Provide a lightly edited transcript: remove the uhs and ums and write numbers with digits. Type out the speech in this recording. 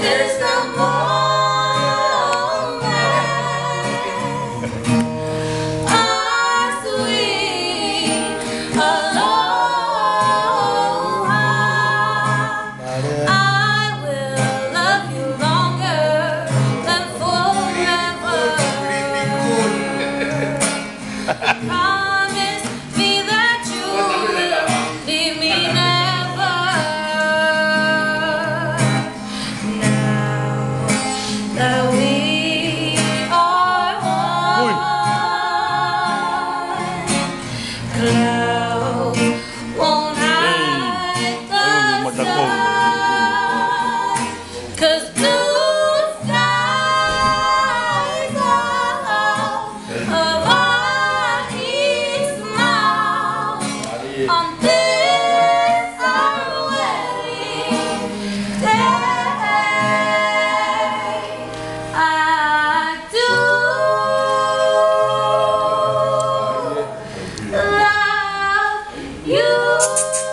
is the moment our sweet aloha. I will love you longer than forever. Promise me that you will leave me never. Now that we are one, clouds won't hide the sun, 'cause blue skies above on this our wedding day. I do love you.